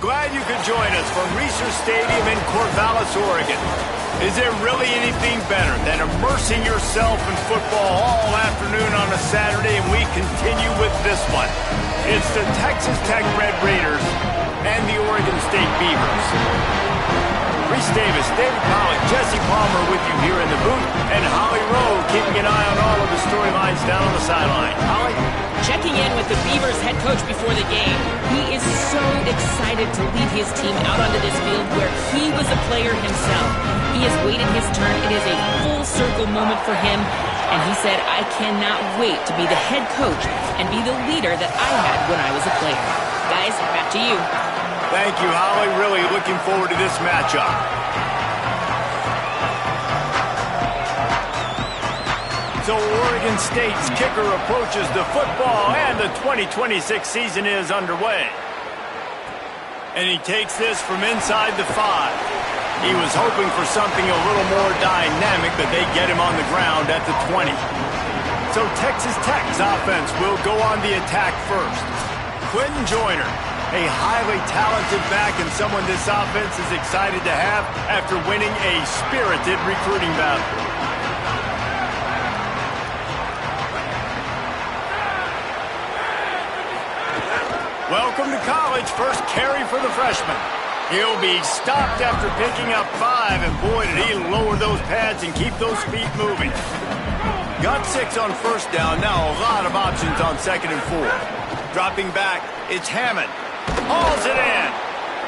Glad you could join us from Reser Stadium in Corvallis, Oregon. Is there really anything better than immersing yourself in football all afternoon on a Saturday? And we continue with this one. It's the Texas Tech Red Raiders and the Oregon State Beavers. Reese Davis, David Pollack, Jesse Palmer with you here in the booth, and Holly Rowe keeping an eye on all of the storylines down on the sideline. Holly? Checking in with the Beavers head coach before the game. He is so excited to lead his team out onto this field where he was a player himself. He has waited his turn. It is a full circle moment for him. And he said, I cannot wait to be the head coach and be the leader that I had when I was a player. Guys, back to you. Thank you, Holly. Really looking forward to this matchup. So Oregon State's kicker approaches the football, and the 2026 season is underway. And he takes this from inside the 5. He was hoping for something a little more dynamic, but they get him on the ground at the 20. So Texas Tech's offense will go on the attack first. Quentin Joyner, a highly talented back and someone this offense is excited to have after winning a spirited recruiting battle. Welcome to college. First carry for the freshman. He'll be stopped after picking up 5, and boy, did he lower those pads and keep those feet moving. Got 6 on first down. Now a lot of options on 2nd and 4. Dropping back, it's Hammond. Hauls it in.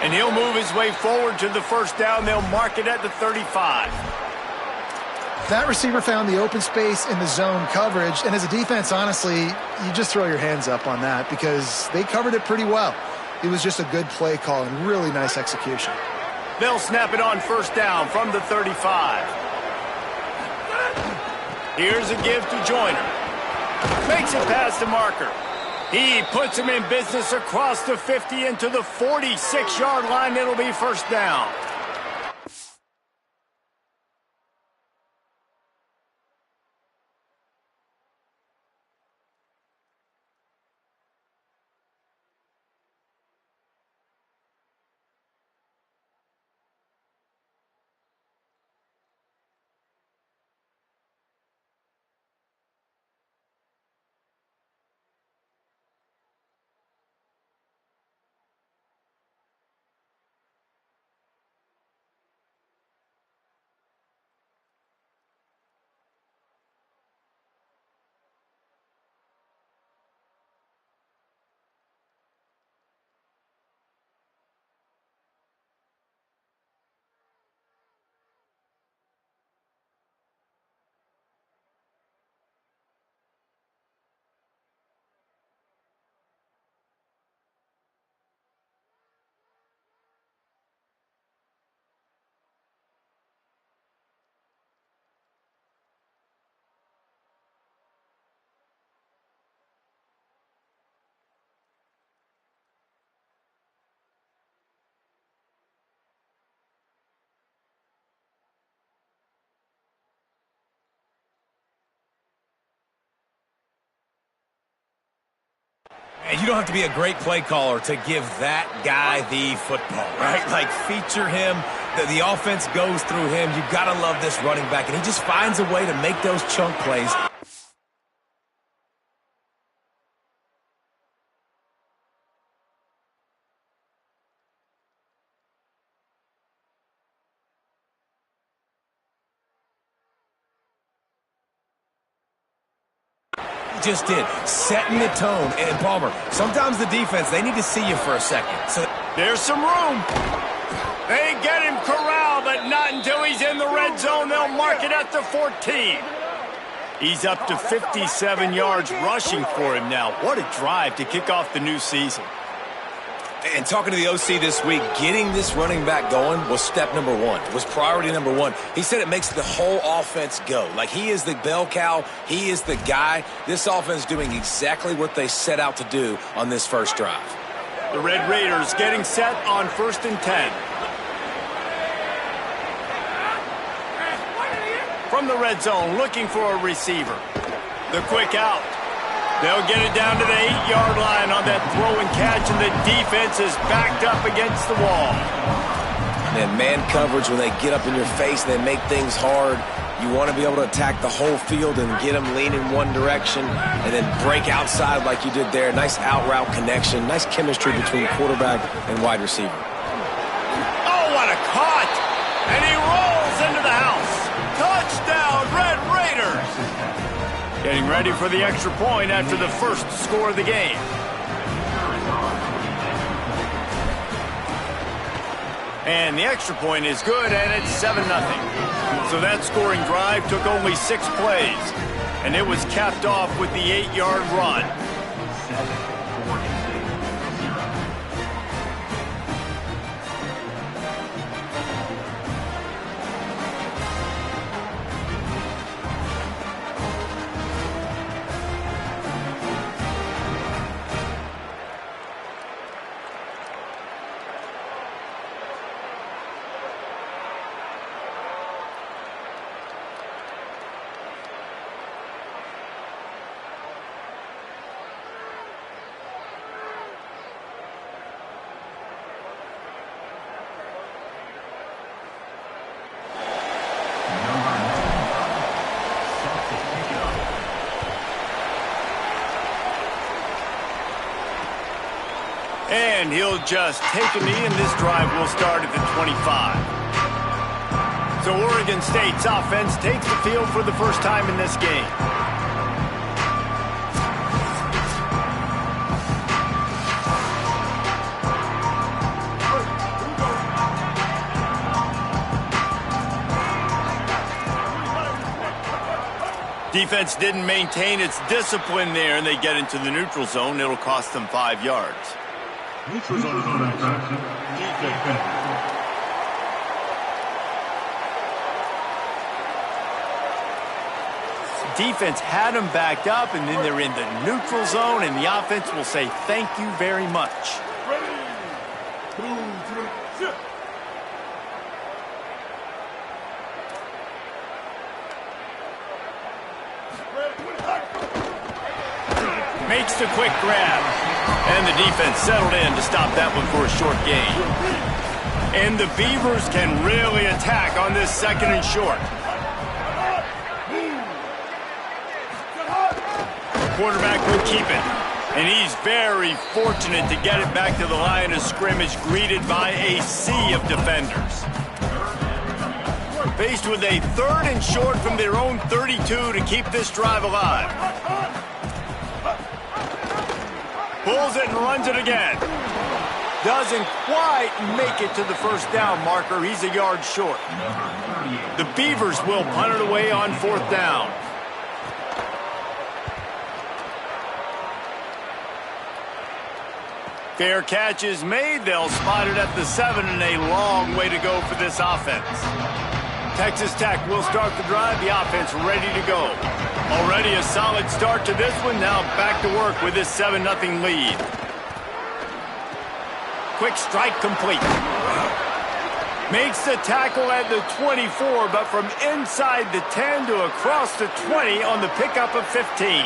And he'll move his way forward to the first down. They'll mark it at the 35. That receiver found the open space in the zone coverage, and as a defense, honestly, you just throw your hands up on that because they covered it pretty well. It was just a good play call and really nice execution. They'll snap it on first down from the 35. Here's a give to Joyner. Makes it past the marker. He puts him in business across the 50 into the 46-yard line. It'll be first down. And you don't have to be a great play caller to give that guy the football, right? Like, feature him. The offense goes through him. You've got to love this running back. And he just finds a way to make those chunk plays. Just did, setting the tone. And Palmer, sometimes the defense, they need to see you for a second. So there's some room. They get him corralled, but not until he's in the red zone. They'll mark it at the 14. He's up to 57 yards rushing for him now. What a drive to kick off the new season. And talking to the OC this week, getting this running back going was step number 1. Was priority number 1. He said it makes the whole offense go. Like, he is the bell cow. He is the guy. This offense doing exactly what they set out to do on this first drive. The Red Raiders getting set on 1st and 10. From the red zone, looking for a receiver. The quick out. They'll get it down to the 8-yard line on that throw and catch, and the defense is backed up against the wall. And man coverage, when they get up in your face and they make things hard, you want to be able to attack the whole field and get them leaning one direction and then break outside like you did there. Nice out route connection, nice chemistry between quarterback and wide receiver. Oh, what a caught! And he rolls into the house. Touchdown, Red Raiders! Getting ready for the extra point after the first score of the game. And the extra point is good, and it's 7-0. So that scoring drive took only 6 plays, and it was capped off with the 8-yard run. And he'll just take a knee, and this drive will start at the 25. So Oregon State's offense takes the field for the first time in this game. Defense didn't maintain its discipline there, and they get into the neutral zone. It'll cost them 5 yards. Neutral zone defense had them backed up, and then they're in the neutral zone, and the offense will say thank you very much. Makes the quick grab. And the defense settled in to stop that one for a short gain. And the Beavers can really attack on this 2nd and short. The quarterback will keep it. And he's very fortunate to get it back to the line of scrimmage, greeted by a sea of defenders. Faced with a 3rd and short from their own 32 to keep this drive alive. Pulls it and runs it again. Doesn't quite make it to the first down marker. He's a yard short. The Beavers will punt it away on 4th down. Fair catch is made. They'll spot it at the 7, and a long way to go for this offense. Texas Tech will start the drive. The offense ready to go. Already a solid start to this one. Now back to work with this 7-0 lead. Quick strike complete. Makes the tackle at the 24, but from inside the 10 to across the 20 on the pickup of 15.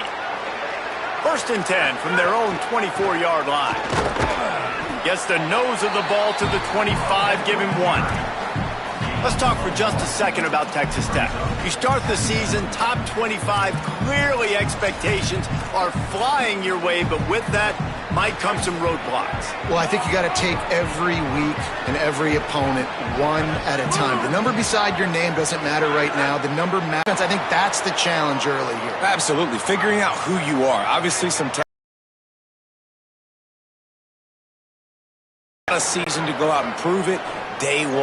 1st and 10 from their own 24-yard line. Gets the nose of the ball to the 25, give him 1. Let's talk for just a second about Texas Tech. You start the season top 25, clearly expectations are flying your way, but with that might come some roadblocks. Well, I think you got to take every week and every opponent one at a time. The number beside your name doesn't matter right now. The number matters. I think that's the challenge early here. Absolutely. Figuring out who you are. Obviously, some a season to go out and prove it. Day 1,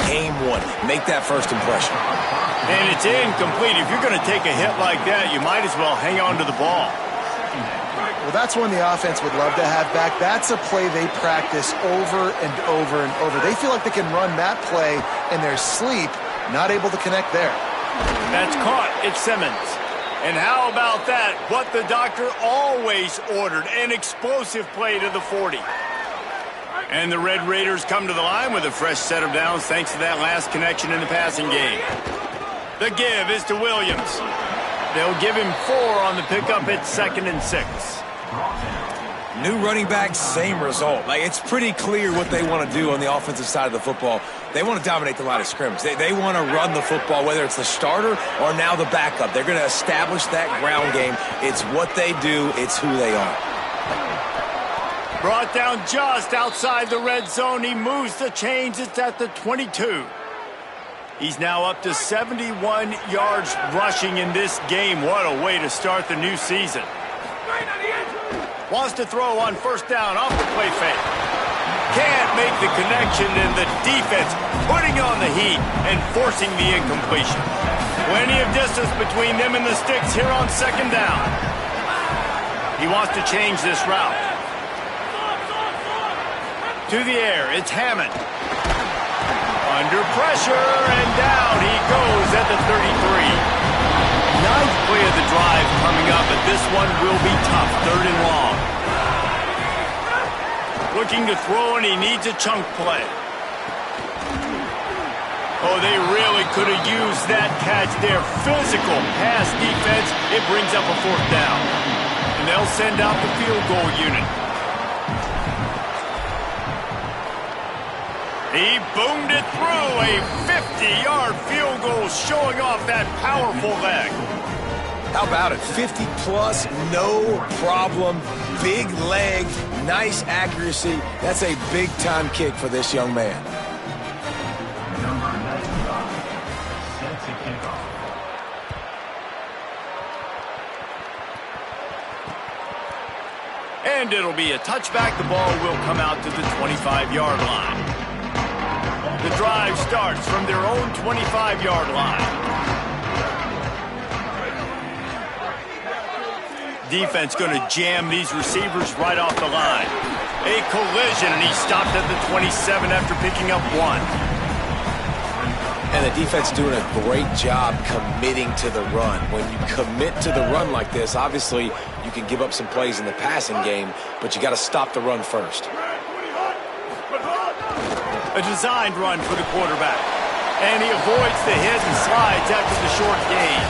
game 1. Make that first impression. And it's incomplete. If you're going to take a hit like that, you might as well hang on to the ball. Well, that's one the offense would love to have back. That's a play they practice over and over and over. They feel like they can run that play in their sleep, not able to connect there. That's caught. It's Simmons. And how about that? What the doctor always ordered, an explosive play to the 40. And the Red Raiders come to the line with a fresh set of downs thanks to that last connection in the passing game. The give is to Williams. They'll give him 4 on the pickup at 2nd and 6. New running back, same result. Like, it's pretty clear what they want to do on the offensive side of the football. They want to dominate the line of scrimmage. They want to run the football, whether it's the starter or now the backup. They're going to establish that ground game. It's what they do. It's who they are. Brought down just outside the red zone. He moves the chains. It's at the 22. He's now up to 71 yards rushing in this game. What a way to start the new season. Wants to throw on 1st down off the play fake. Can't make the connection, and the defense putting on the heat and forcing the incompletion. Plenty of distance between them and the sticks here on 2nd down. He wants to change this route. To the air, it's Hammond. Under pressure, and down he goes at the 33. 9th play of the drive coming up, but this one will be tough. 3rd and long. Looking to throw, and he needs a chunk play. Oh, they really could have used that catch there. Physical pass defense. It brings up a 4th down. And they'll send out the field goal unit. He boomed it through. A 50-yard field goal showing off that powerful leg. How about it? 50-plus, no problem. Big leg, nice accuracy. That's a big-time kick for this young man. And it'll be a touchback. The ball will come out to the 25-yard line. The drive starts from their own 25-yard line. Defense going to jam these receivers right off the line. A collision, and he stopped at the 27 after picking up 1. And the defense doing a great job committing to the run. When you commit to the run like this, obviously you can give up some plays in the passing game, but you got to stop the run first. A designed run for the quarterback. And he avoids the hit and slides after the short gain.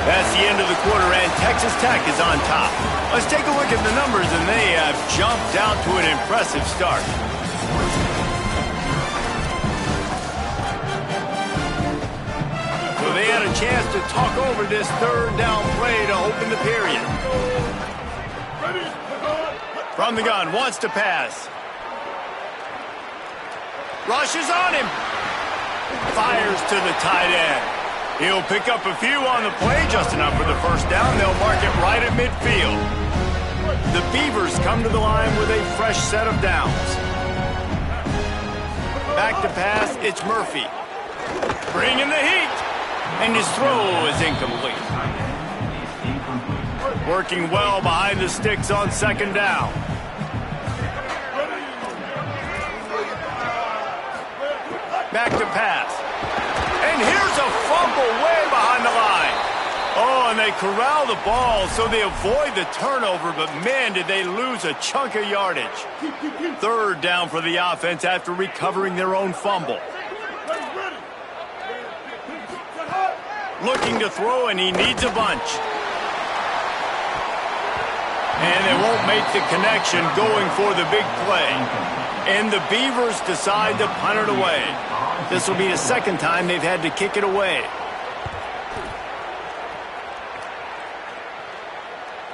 That's the end of the quarter, and Texas Tech is on top. Let's take a look at the numbers, and they have jumped out to an impressive start. So they had a chance to talk over this 3rd down play to open the period. From the gun, wants to pass. Rushes on him. Fires to the tight end. He'll pick up a few on the play, just enough for the 1st down. They'll mark it right at midfield. The Beavers come to the line with a fresh set of downs. Back to pass, it's Murphy. Bringing the heat. And his throw is incomplete. Working well behind the sticks on 2nd down. Back to pass. And here's a fumble way behind the line. Oh, and they corral the ball so they avoid the turnover, but man, did they lose a chunk of yardage. 3rd down for the offense after recovering their own fumble. Looking to throw, and he needs a bunch. And they won't make the connection going for the big play. And the Beavers decide to punt it away. This will be the 2nd time they've had to kick it away.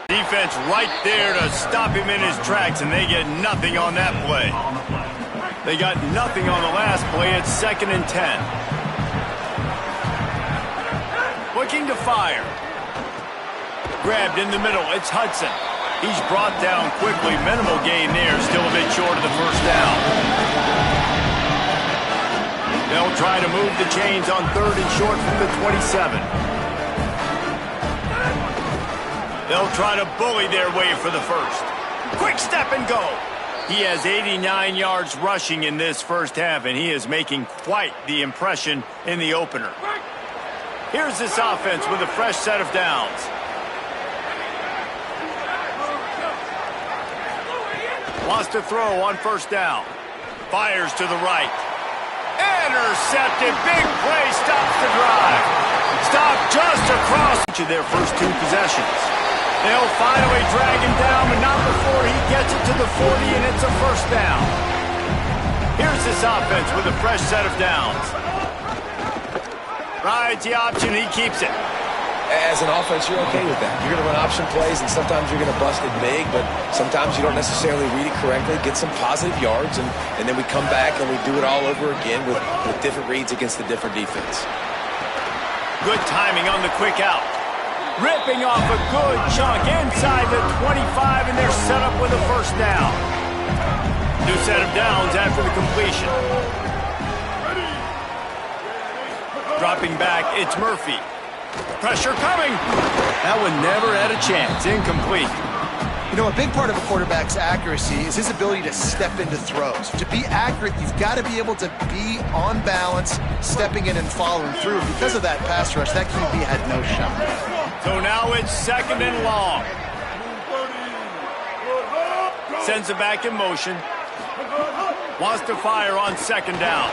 Defense right there to stop him in his tracks, and they get nothing on that play. They got nothing on the last play. It's 2nd and 10. Looking to fire. Grabbed in the middle. It's Hudson. He's brought down quickly. Minimal gain there. Still a bit short of the 1st down. They'll try to move the chains on 3rd and short from the 27. They'll try to bully their way for the 1st. Quick step and go. He has 89 yards rushing in this 1st half, and he is making quite the impression in the opener. Here's this offense with a fresh set of downs. Wants to throw on 1st down. Fires to the right. Intercepted. Big play stops the drive. Stop just across their first two possessions. They'll finally drag him down, but not before he gets it to the 40, and it's a first down. Here's this offense with a fresh set of downs. Rides the option, he keeps it. As an offense, you're okay with that. You're going to run option plays, and sometimes you're going to bust it big, but sometimes you don't necessarily read it correctly, get some positive yards, and then we come back and we do it all over again with different reads against the different defense. Good timing on the quick out. Ripping off a good chunk inside the 25, and they're set up with a first down. New set of downs after the completion. Dropping back, it's Murphy. Pressure coming. That one never had a chance. Incomplete. You know, a big part of a quarterback's accuracy is his ability to step into throws. To be accurate, you've got to be able to be on balance, stepping in and following through. Because of that pass rush, that QB had no shot. So now it's second and long. Sends it back in motion. Wants to fire on second down.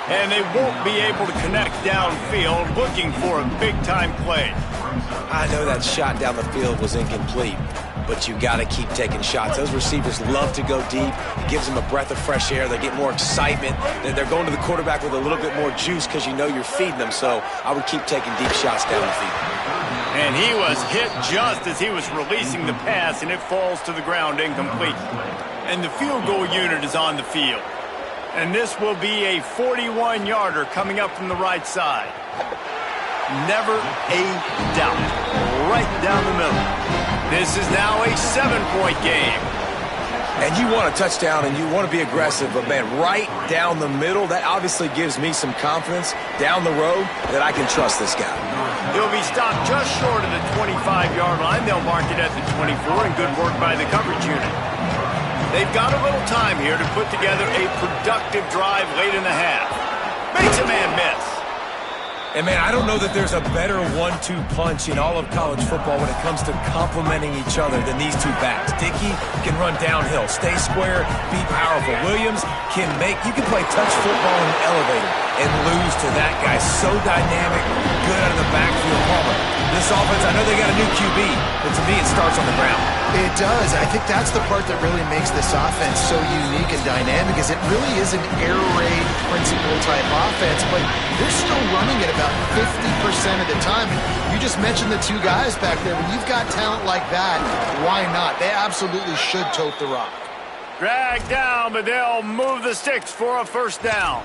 And they won't be able to connect downfield, looking for a big-time play. I know that shot down the field was incomplete, but you got to keep taking shots. Those receivers love to go deep. It gives them a breath of fresh air. They get more excitement. They're going to the quarterback with a little bit more juice because you know you're feeding them. So I would keep taking deep shots down the field. And he was hit just as he was releasing the pass, and it falls to the ground incomplete. And the field goal unit is on the field. And this will be a 41-yarder coming up from the right side. Never a doubt. Right down the middle. This is now a 7-point game. And you want a touchdown and you want to be aggressive, but, man, right down the middle, that obviously gives me some confidence down the road that I can trust this guy. He'll be stopped just short of the 25-yard line. They'll mark it at the 24, and good work by the coverage unit. They've got a little time here to put together a productive drive late in the half. Makes a man miss. And, man, I don't know that there's a better 1-2 punch in all of college football when it comes to complementing each other than these two backs. Dickey can run downhill, stay square, be powerful. Williams can you can play touch football in the elevator and lose to that guy. So dynamic, good out of the backfield. Palmer, this offense, I know they got a new QB, but to me it starts on the ground. It does. I think that's the part that really makes this offense so unique and dynamic is it really is an air raid principle type offense, but they're still running it about 50% of the time. You just mentioned the two guys back there. When you've got talent like that, why not? They absolutely should tote the rock. Drag down, but they'll move the sticks for a first down.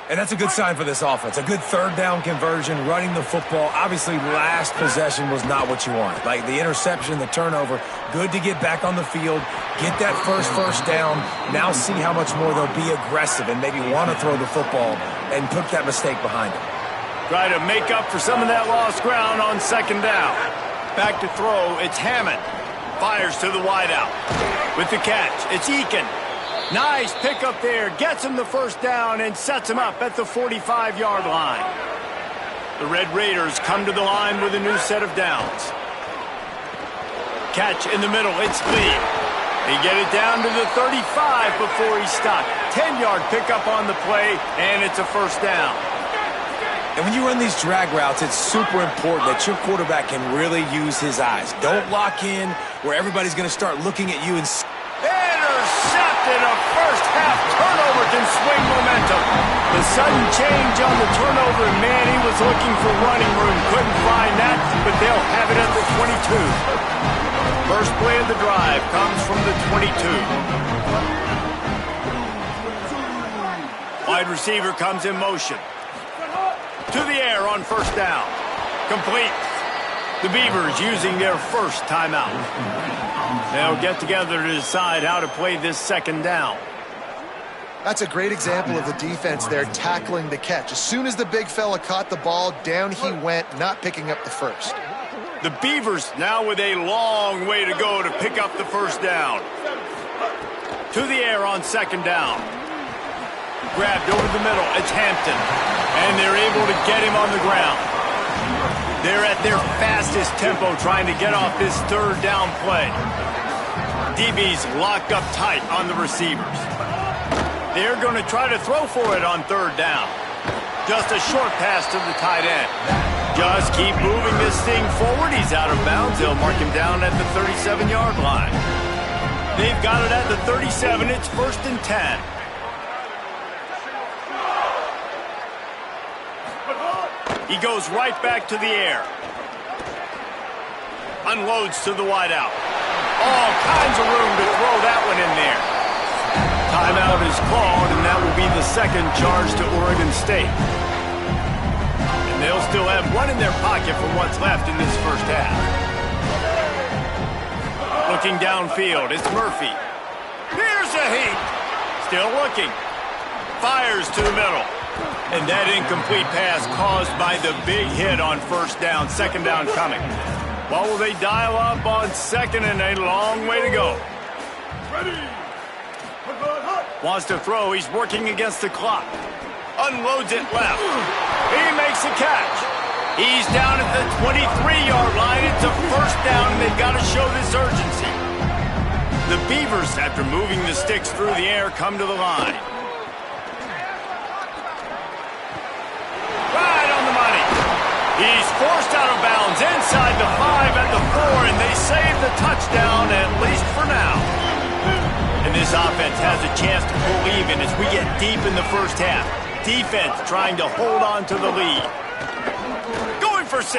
And that's a good sign for this offense. A good third down conversion, running the football. Obviously, last possession was not what you wanted. Like the interception, the turnover, good to get back on the field, get that first down. Now see how much more they'll be aggressive and maybe want to throw the football and put that mistake behind them. Try to make up for some of that lost ground on second down. Back to throw, it's Hammond. Fires to the wideout. With the catch, it's Eakin. Nice pickup there, gets him the first down and sets him up at the 45-yard line. The Red Raiders come to the line with a new set of downs. Catch in the middle, it's Lee. They get it down to the 35 before he's stopped. 10-yard pickup on the play, and it's a first down. And when you run these drag routes, it's super important that your quarterback can really use his eyes. Don't lock in where everybody's going to start looking at you and intercepted. A first-half turnover can swing momentum. The sudden change on the turnover, and man, he was looking for running room. Couldn't find that, but they'll have it at the 22. First play of the drive comes from the 22. Wide receiver comes in motion. To the air on first down. Complete. The Beavers using their first timeout. They'll get together to decide how to play this second down. That's a great example of the defense there tackling the catch. As soon as the big fella caught the ball, down he went, not picking up the first. The Beavers now with a long way to go to pick up the first down. To the air on second down. Grabbed over the middle. It's Hampton. And they're able to get him on the ground. They're at their fastest tempo trying to get off this third down play. DB's locked up tight on the receivers. They're going to try to throw for it on third down. Just a short pass to the tight end. Just keep moving this thing forward. He's out of bounds. They'll mark him down at the 37-yard line. They've got it at the 37. It's 1st and 10. He goes right back to the air. Unloads to the wideout. All kinds of room to throw that one in there. Timeout is called, and that will be the second charge to Oregon State. And they'll still have one in their pocket for what's left in this first half. Looking downfield, it's Murphy. Here's a heat. Still looking. Fires to the middle. And that incomplete pass caused by the big hit on first down. Second down coming. Well, will they dial up on second, and a long way to go. Wants to throw. He's working against the clock. Unloads it left. He makes the catch. He's down at the 23-yard line. It's a first down, and they've got to show this urgency. The Beavers, after moving the sticks through the air, come to the line. Right on the money. He's forced out of bounds inside the 5 at the 4, and they save the touchdown, at least for now. And this offense has a chance to pull even as we get deep in the first half. Defense trying to hold on to the lead. Going for 6.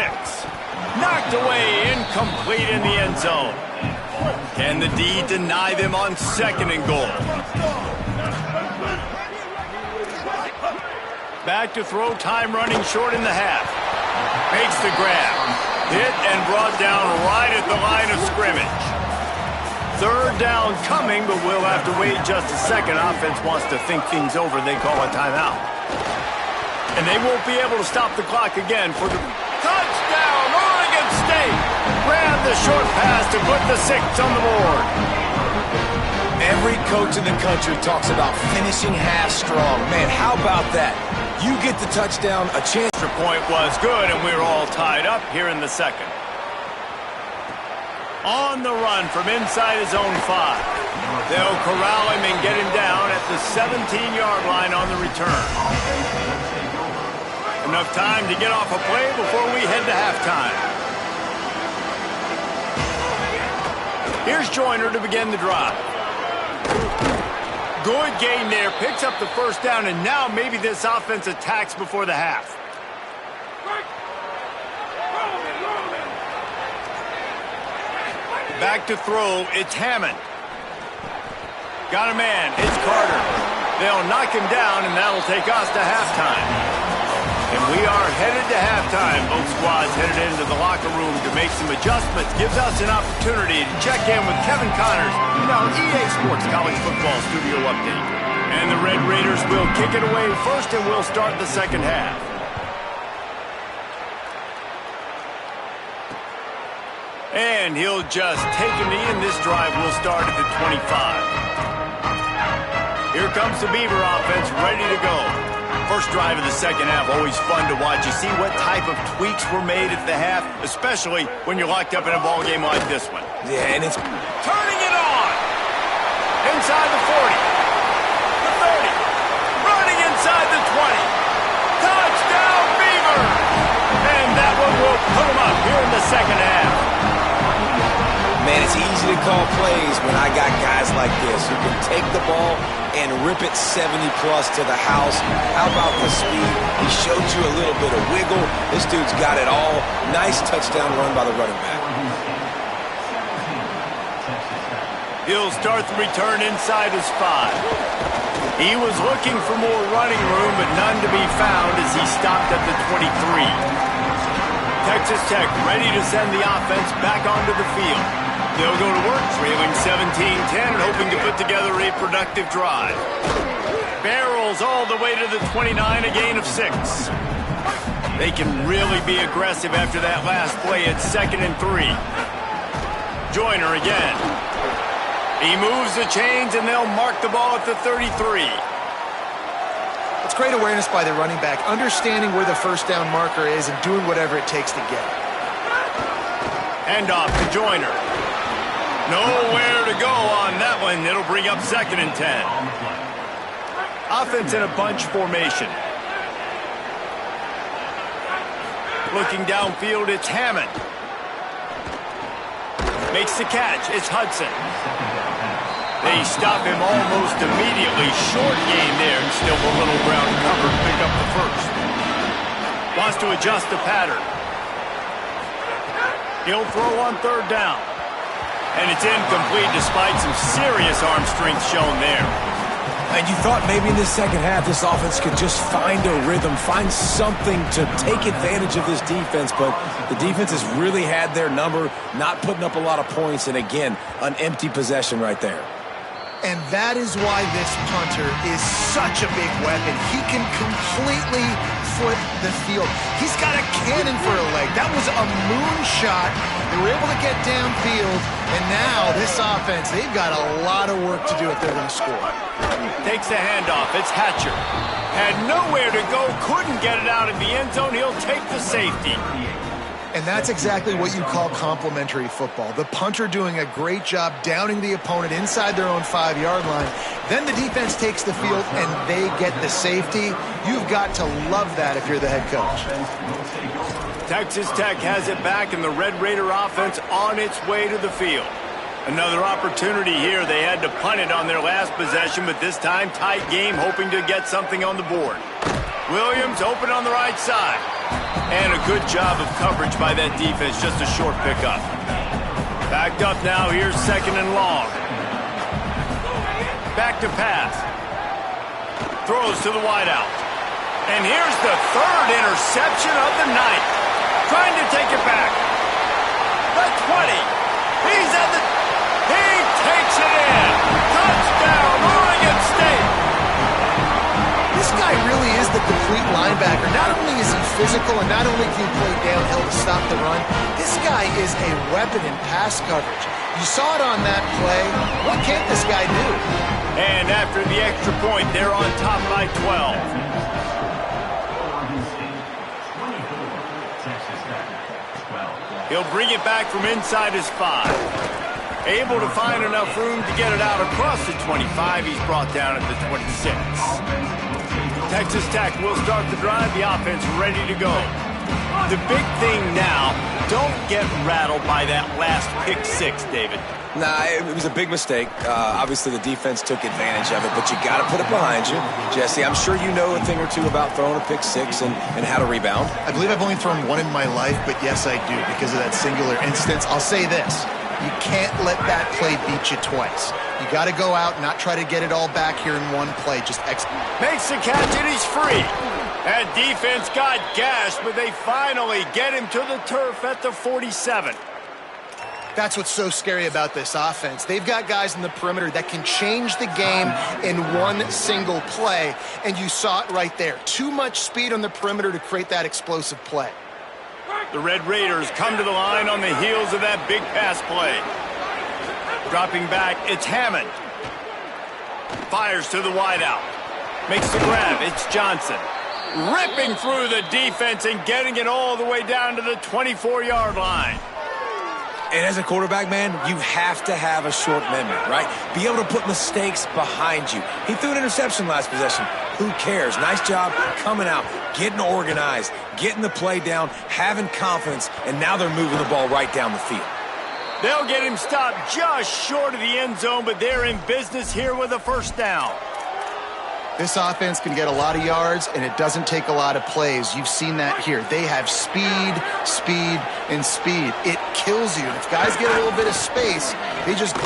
Knocked away, incomplete in the end zone. Can the D deny them on 2nd and goal? Back to throw, time running short in the half. Makes the grab. Hit and brought down right at the line of scrimmage. Third down coming, but we'll have to wait just a second. Offense wants to think things over. They call a timeout. And they won't be able to stop the clock again for the touchdown, Oregon State. Grab the short pass to put the 6 on the board. Every coach in the country talks about finishing half strong. Man, how about that? You get the touchdown, a chance. Extra point was good, and we're all tied up here in the second. On the run from inside his own 5. They'll corral him and get him down at the 17-yard line on the return. Enough time to get off a play before we head to halftime. Here's Joyner to begin the drive. Good gain there, picks up the first down, and now maybe this offense attacks before the half. Back to throw, it's Hammond. Got a man, it's Carter. They'll knock him down, and that'll take us to halftime. And we are headed to halftime. Both squads headed into the locker room to make some adjustments. Gives us an opportunity to check in with Kevin Connors in our EA Sports College Football Studio Update. And the Red Raiders will kick it away first, and we'll start the second half. And he'll just take a knee, and this drive will start at the 25. Here comes the Beaver offense, ready to go. First drive of the second half, always fun to watch. You see what type of tweaks were made at the half, especially when you're locked up in a ball game like this one. Yeah, and it's turning it on. Inside the 40. The 30. Running inside the 20. Touchdown, Beaver! And that one will put them up here in the second half. Man, it's easy to call plays when I got guys like this who can take the ball and rip it 70-plus to the house. How about the speed? He showed you a little bit of wiggle. This dude's got it all. Nice touchdown run by the running back. He'll start the return inside his 5. He was looking for more running room, but none to be found as he stopped at the 23. Texas Tech ready to send the offense back onto the field. They'll go to work, trailing 17-10 and hoping to put together a productive drive. Barrels all the way to the 29, a gain of 6. They can really be aggressive after that last play at 2nd and 3. Joyner again. He moves the chains, and they'll mark the ball at the 33. It's great awareness by the running back, understanding where the first down marker is and doing whatever it takes to get it. Handoff to Joyner. Nowhere to go on that one. It'll bring up 2nd and 10. Offense in a bunch formation. Looking downfield, it's Hammond. Makes the catch. It's Hudson. They stop him almost immediately. Short gain there, and still a little ground cover to pick up the first. Wants to adjust the pattern. He'll throw on third down. And it's incomplete despite some serious arm strength shown there. And you thought maybe in the second half this offense could just find a rhythm, find something to take advantage of this defense, but the defense has really had their number, not putting up a lot of points, and again, an empty possession right there. And that is why this punter is such a big weapon. He can completely flip the field. He's got a cannon for a leg. That was a moonshot. They were able to get downfield, and now this offense, they've got a lot of work to do if they're going to score. Takes the handoff. It's Hatcher. Had nowhere to go, couldn't get it out of the end zone. He'll take the safety. And that's exactly what you call complementary football. The punter doing a great job downing the opponent inside their own 5-yard line. Then the defense takes the field and they get the safety. You've got to love that if you're the head coach. Texas Tech has it back, and the Red Raider offense on its way to the field. Another opportunity here. They had to punt it on their last possession, but this time tight game, hoping to get something on the board. Williams open on the right side. And a good job of coverage by that defense, just a short pickup. Backed up now, here's second and long. Back to pass. Throws to the wideout. And here's the third interception of the night. Trying to take it back. The 20. He's at the... He takes it in. Touchdown, Oregon State. This guy really is the complete linebacker. Not only is he physical and not only can he play downhill to stop the run, this guy is a weapon in pass coverage. You saw it on that play. What can't this guy do? And after the extra point, they're on top by 12. He'll bring it back from inside his 5. Able to find enough room to get it out across the 25. He's brought down at the 26. Texas Tech will start the drive. The offense ready to go. The big thing now, don't get rattled by that last pick 6, David. Nah, it was a big mistake. Obviously, the defense took advantage of it, but you got to put it behind you. Jesse, I'm sure you know a thing or two about throwing a pick 6 and how to rebound. I believe I've only thrown one in my life, but yes, I do because of that singular instance. I'll say this. You can't let that play beat you twice. You got to go out and not try to get it all back here in one play. Just execute. Makes the catch and he's free. That defense got gashed, but they finally get him to the turf at the 47. That's what's so scary about this offense. They've got guys in the perimeter that can change the game in one single play, and you saw it right there. Too much speed on the perimeter to create that explosive play. The Red Raiders come to the line on the heels of that big pass play. Dropping back, it's Hammond. Fires to the wideout. Makes the grab, it's Johnson. Ripping through the defense and getting it all the way down to the 24-yard line. And as a quarterback, man, you have to have a short memory, right? Be able to put mistakes behind you. He threw an interception last possession. Who cares? Nice job coming out, getting organized, getting the play down, having confidence, and now they're moving the ball right down the field. They'll get him stopped just short of the end zone, but they're in business here with a first down. This offense can get a lot of yards, and it doesn't take a lot of plays. You've seen that here. They have speed, speed, and speed. It kills you. If guys get a little bit of space, they just...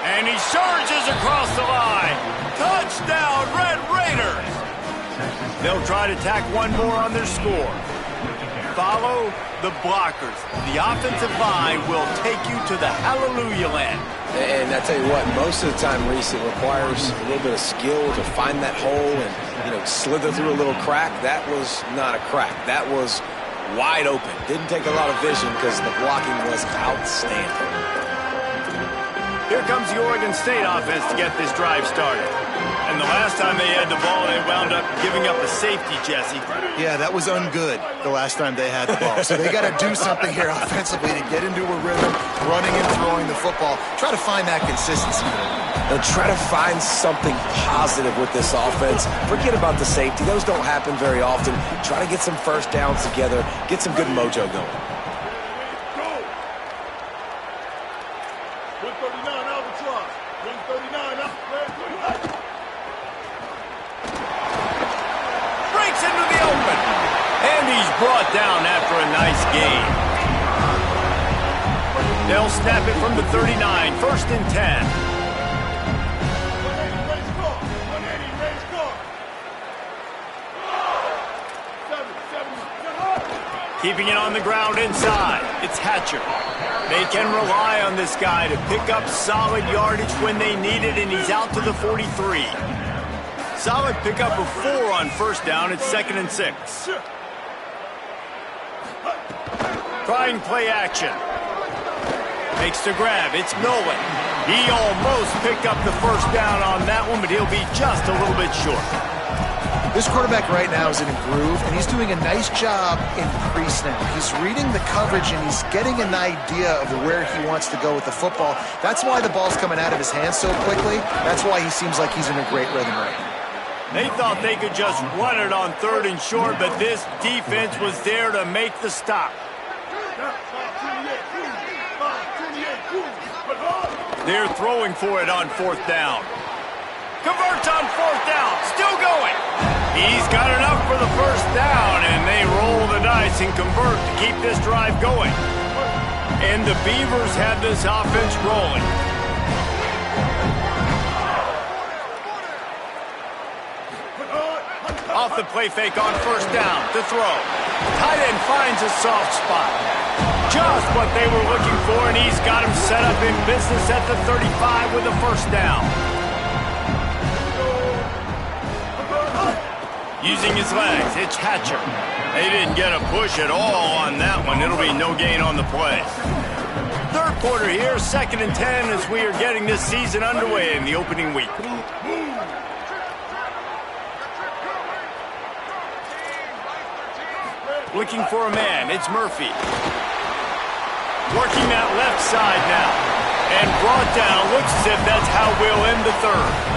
And he surges across the line. Touchdown, Red Raiders! They'll try to tack one more on their score. Follow the blockers. The offensive line will take you to the hallelujah land. And I tell you what, most of the time, Reese, it requires a little bit of skill to find that hole and, slither through a little crack. That was not a crack. That was wide open. Didn't take a lot of vision because the blocking was outstanding. Here comes the Oregon State offense to get this drive started. And the last time they had the ball, they wound up giving up a safety, Jesse. Yeah, that was ungood the last time they had the ball. So they got to do something here offensively to get into a rhythm, running and throwing the football. Try to find that consistency. and try to find something positive with this offense. Forget about the safety. Those don't happen very often. Try to get some first downs together, get some good mojo going. Breaks into the open. And he's brought down after a nice gain. They'll snap it from the 39, 1st and 10. Keeping it on the ground inside. It's Hatcher. They can rely on this guy to pick up solid yardage when they need it, and he's out to the 43. Solid pickup of 4 on 1st down. It's 2nd and 6. Trying play action. Makes the grab. It's Nolan. He almost picked up the 1st down on that one, but he'll be just a little bit short. This quarterback right now is in a groove, and he's doing a nice job in crease now. He's reading the coverage, and he's getting an idea of where he wants to go with the football. That's why the ball's coming out of his hands so quickly. That's why he seems like he's in a great rhythm right now. They thought they could just run it on 3rd and short, but this defense was there to make the stop. They're throwing for it on 4th down. Converts on 4th down. Still going. He's got enough for the 1st down, and they roll the dice and convert to keep this drive going. And the Beavers have this offense rolling. Off the play fake on 1st down. To throw. Tight end finds a soft spot. Just what they were looking for, and he's got him set up in business at the 35 with a 1st down. Using his legs, it's Hatcher. They didn't get a push at all on that one. It'll be no gain on the play. 3rd quarter here, 2nd and 10 as we are getting this season underway in the opening week. Looking for a man, it's Murphy. Working that left side now. And brought down, looks as if that's how we'll end the 3rd.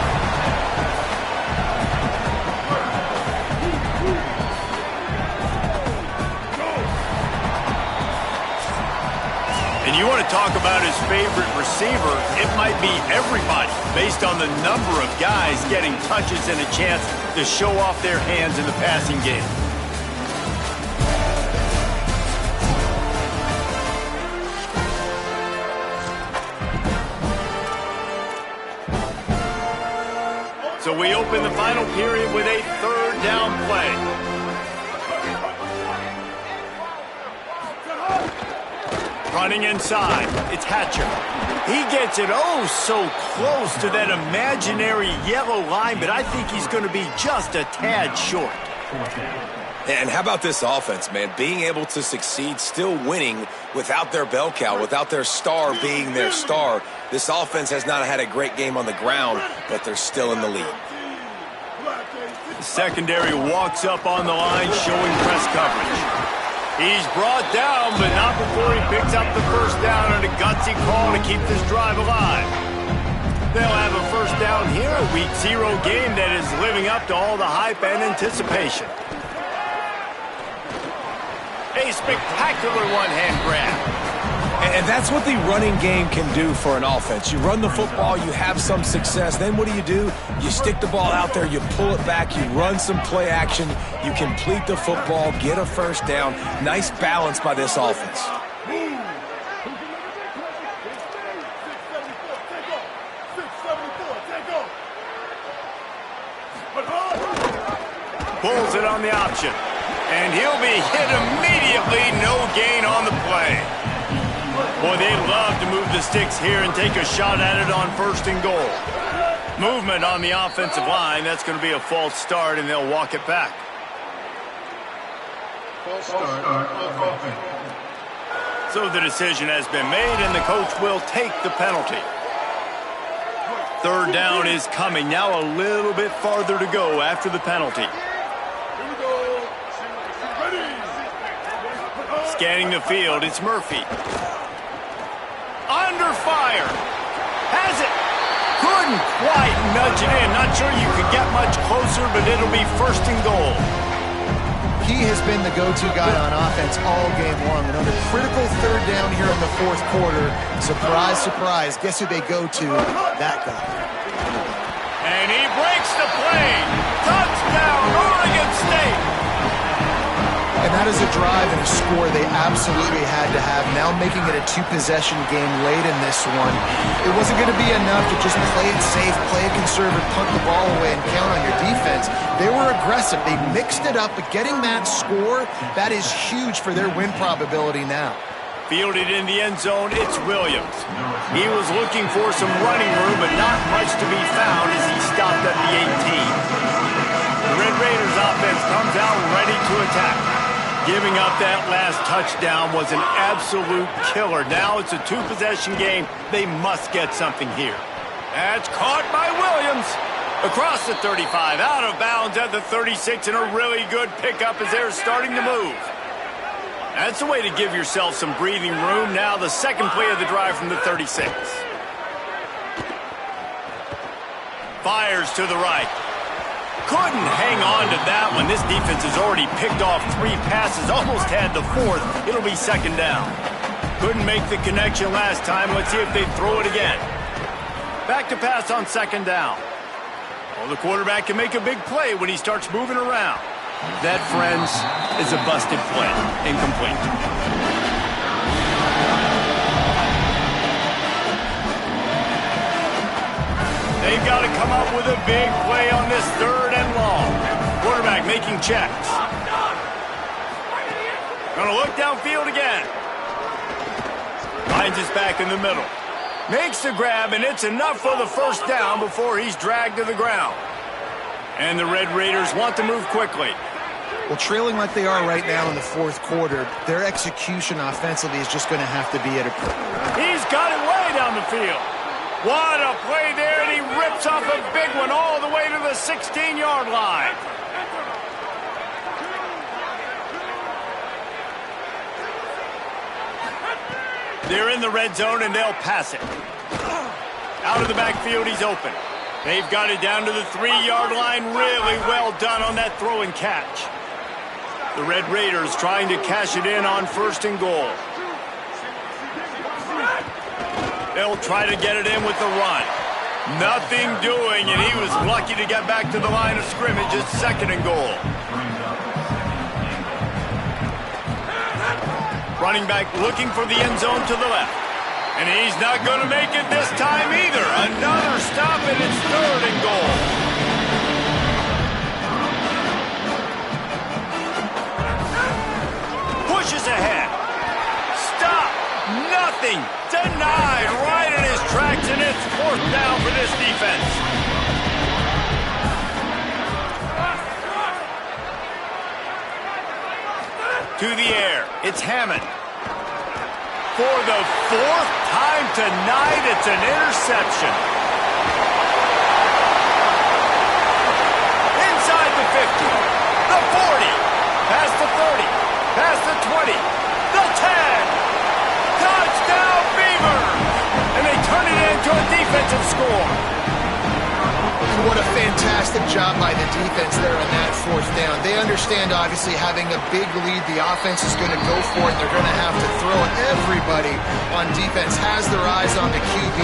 And you want to talk about his favorite receiver, it might be everybody, based on the number of guys getting touches and a chance to show off their hands in the passing game. So we open the final period with a 3rd down play. Running inside, it's Hatcher. He gets it so close to that imaginary yellow line, but I think he's going to be just a tad short. And how about this offense, man? Being able to succeed, still winning without their bell cow, without their star being their star. This offense has not had a great game on the ground, but they're still in the lead. The secondary walks up on the line, showing press coverage. He's brought down, but not before he picks up the 1st down on a gutsy call to keep this drive alive. They'll have a 1st down here, a Week 0 game that is living up to all the hype and anticipation. A spectacular one-hand grab. And that's what the running game can do for an offense. You run the football, you have some success. Then what do? You stick the ball out there, you pull it back, you run some play action, you complete the football, get a 1st down. Nice balance by this offense. Pulls it on the option. And he'll be hit immediately. No gain on the play. Boy, they'd love to move the sticks here and take a shot at it on 1st and goal. Movement on the offensive line. That's going to be a false start, and they'll walk it back. False start on offense. So the decision has been made, and the coach will take the penalty. 3rd down is coming. Now a little bit farther to go after the penalty. Scanning the field, it's Murphy. Under fire. Has it. Couldn't quite nudge it in. Not sure you could get much closer, but it'll be 1st and goal. He has been the go-to guy on offense all game long. Another critical 3rd down here in the 4th quarter. Surprise, surprise. Guess who they go to? That guy. And he breaks the play. Touchdown, Oregon State. And that is a drive and a score they absolutely had to have. Now making it a 2-possession game late in this one. It wasn't going to be enough to just play it safe, play it conservative, punt the ball away, and count on your defense. They were aggressive. They mixed it up, but getting that score, that is huge for their win probability now. Fielded in the end zone, it's Williams. He was looking for some running room, but not much to be found as he stopped at the 18. The Red Raiders offense comes out ready to attack. Giving up that last touchdown was an absolute killer. Now it's a 2-possession game. They must get something here. That's caught by Williams. Across the 35, out of bounds at the 36, and a really good pickup as they're starting to move. That's a way to give yourself some breathing room. Now the second play of the drive from the 36. Fires to the right. Couldn't hang on to that one. This defense has already picked off 3 passes, almost had the 4th. It'll be 2nd down. Couldn't make the connection last time. Let's see if they throw it again. Back to pass on 2nd down. Well, the quarterback can make a big play when he starts moving around. That, friends, is a busted play. Incomplete. They've got to come up with a big play on this 3rd and long. Quarterback making checks. Gonna look downfield again. Finds his back in the middle. Makes the grab, and it's enough for the 1st down before he's dragged to the ground. And the Red Raiders want to move quickly. Well, trailing like they are right now in the 4th quarter, their execution offensively is just going to have to be at a... He's got it way down the field. What a play there, and he rips off a big one all the way to the 16-yard line. They're in the red zone, and they'll pass it. Out of the backfield, he's open. They've got it down to the 3-yard line. Really well done on that throw and catch. The Red Raiders trying to cash it in on 1st and goal. They'll try to get it in with the run. Nothing doing, and he was lucky to get back to the line of scrimmage at 2nd and goal. Running back looking for the end zone to the left. And he's not going to make it this time either. Another stop, and it's 3rd and goal. Pushes ahead. Stop. Nothing. Denied right in his tracks, and it's 4th down for this defense. To the air. It's Hammond. For the 4th time tonight, it's an interception. Inside the 50, the 40, past the 30, past the 20, the 10. Touchdown, Beavers! And they turn it into a defensive score. What a fantastic job by the defense there on that 4th down. They understand, obviously, having a big lead. The offense is going to go for it. They're going to have to throw it. Everybody on defense has their eyes on the QB.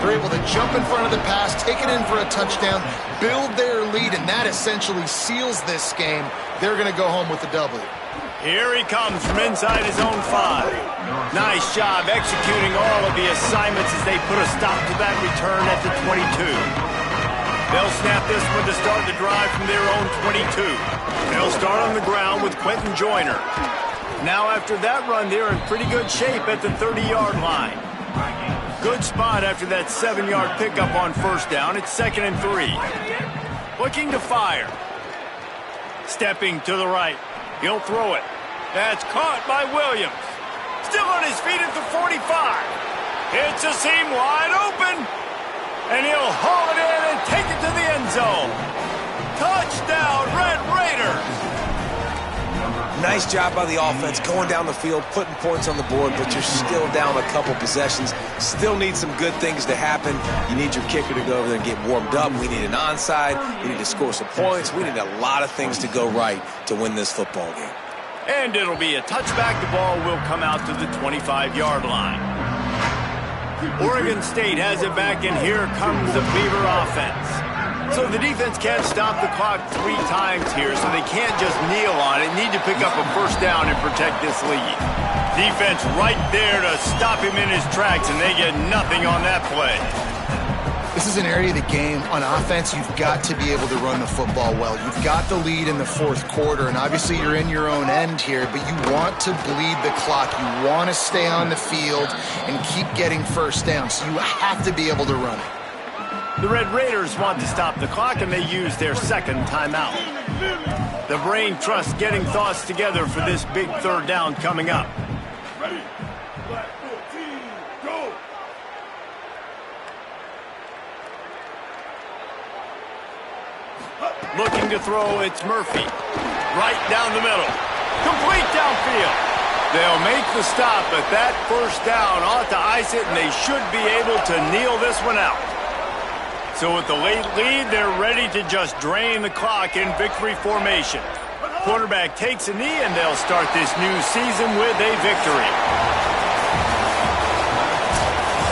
They're able to jump in front of the pass, take it in for a touchdown, build their lead, and that essentially seals this game. They're going to go home with the W. Here he comes from inside his own 5. Nice job executing all of the assignments as they put a stop to that return at the 22. They'll snap this one to start the drive from their own 22. They'll start on the ground with Quentin Joyner. Now after that run, they're in pretty good shape at the 30-yard line. Good spot after that 7-yard pickup on 1st down. It's 2nd and 3. Looking to fire. Stepping to the right. He'll throw it. That's caught by Williams. Still on his feet at the 45. Hits a seam wide open. And he'll haul it in and take it to the end zone. Touchdown, Red Raiders. Nice job by the offense going down the field, putting points on the board, but you're still down a couple possessions. Still need some good things to happen. You need your kicker to go over there and get warmed up. We need an onside. We need to score some points. We need a lot of things to go right to win this football game. And it'll be a touchback. The ball will come out to the 25-yard line. Oregon State has it back, and here comes the Beaver offense. So the defense can't stop the clock 3 times here, so they can't just kneel on it. Need to pick up a first down and protect this lead. Defense right there to stop him in his tracks, and they get nothing on that play. This is an area of the game on offense you've got to be able to run the football well. You've got the lead in the 4th quarter, and obviously you're in your own end here, but you want to bleed the clock. You want to stay on the field and keep getting first down, so you have to be able to run it. The Red Raiders want to stop the clock, and they use their 2nd timeout. The Brain Trust getting thoughts together for this big 3rd down coming up. Ready? Black 14, go! Looking to throw, it's Murphy. Right down the middle. Complete downfield. They'll make the stop, but that first down ought to ice it, and they should be able to kneel this one out. So with the late lead, they're ready to just drain the clock in victory formation. Quarterback takes a knee, and they'll start this new season with a victory.